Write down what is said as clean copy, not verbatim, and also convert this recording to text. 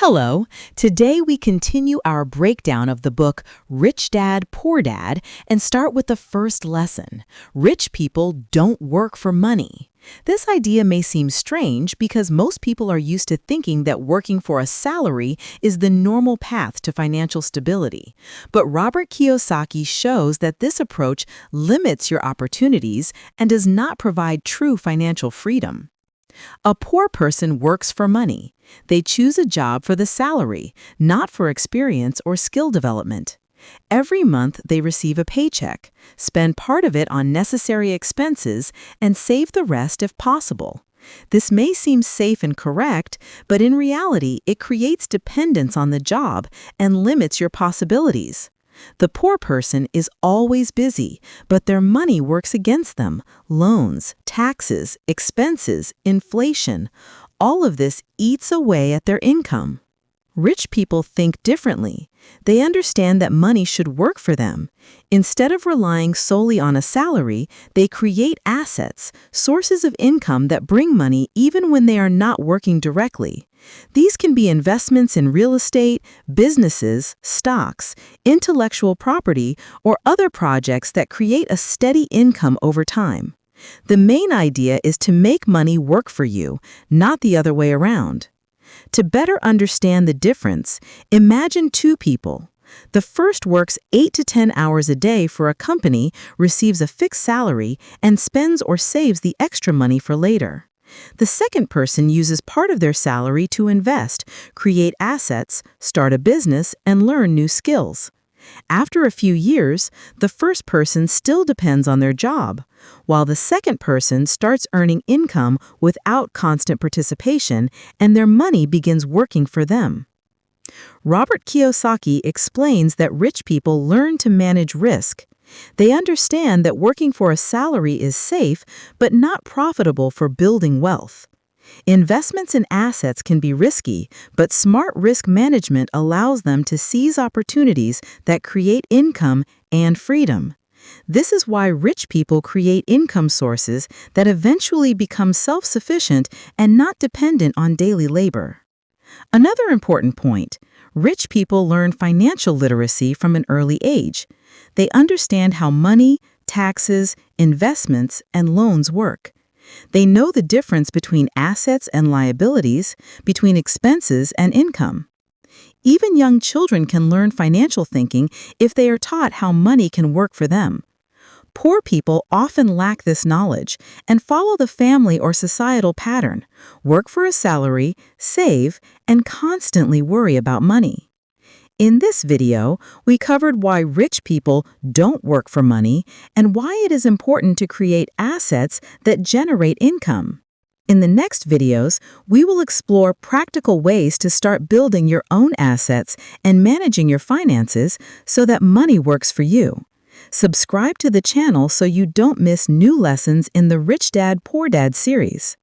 Hello. Today we continue our breakdown of the book Rich Dad, Poor Dad and start with the first lesson. Rich people don't work for money. This idea may seem strange because most people are used to thinking that working for a salary is the normal path to financial stability. But Robert Kiyosaki shows that this approach limits your opportunities and does not provide true financial freedom. A poor person works for money. They choose a job for the salary, not for experience or skill development. Every month they receive a paycheck, spend part of it on necessary expenses, and save the rest if possible. This may seem safe and correct, but in reality it creates dependence on the job and limits your possibilities. The poor person is always busy, but their money works against them. Loans, taxes, expenses, inflation, all of this eats away at their income. Rich people think differently. They understand that money should work for them. Instead of relying solely on a salary, they create assets, sources of income that bring money even when they are not working directly. These can be investments in real estate, businesses, stocks, intellectual property, or other projects that create a steady income over time. The main idea is to make money work for you, not the other way around. To better understand the difference, imagine two people. The first works 8 to 10 hours a day for a company, receives a fixed salary, and spends or saves the extra money for later. The second person uses part of their salary to invest, create assets, start a business, and learn new skills. After a few years, the first person still depends on their job, while the second person starts earning income without constant participation, and their money begins working for them. Robert Kiyosaki explains that rich people learn to manage risk. They understand that working for a salary is safe, but not profitable for building wealth. Investments in assets can be risky, but smart risk management allows them to seize opportunities that create income and freedom. This is why rich people create income sources that eventually become self-sufficient and not dependent on daily labor. Another important point, rich people learn financial literacy from an early age. They understand how money, taxes, investments, and loans work. They know the difference between assets and liabilities, between expenses and income. Even young children can learn financial thinking if they are taught how money can work for them. Poor people often lack this knowledge and follow the family or societal pattern, work for a salary, save, and constantly worry about money. In this video, we covered why rich people don't work for money and why it is important to create assets that generate income. In the next videos, we will explore practical ways to start building your own assets and managing your finances so that money works for you. Subscribe to the channel so you don't miss new lessons in the Rich Dad, Poor Dad series.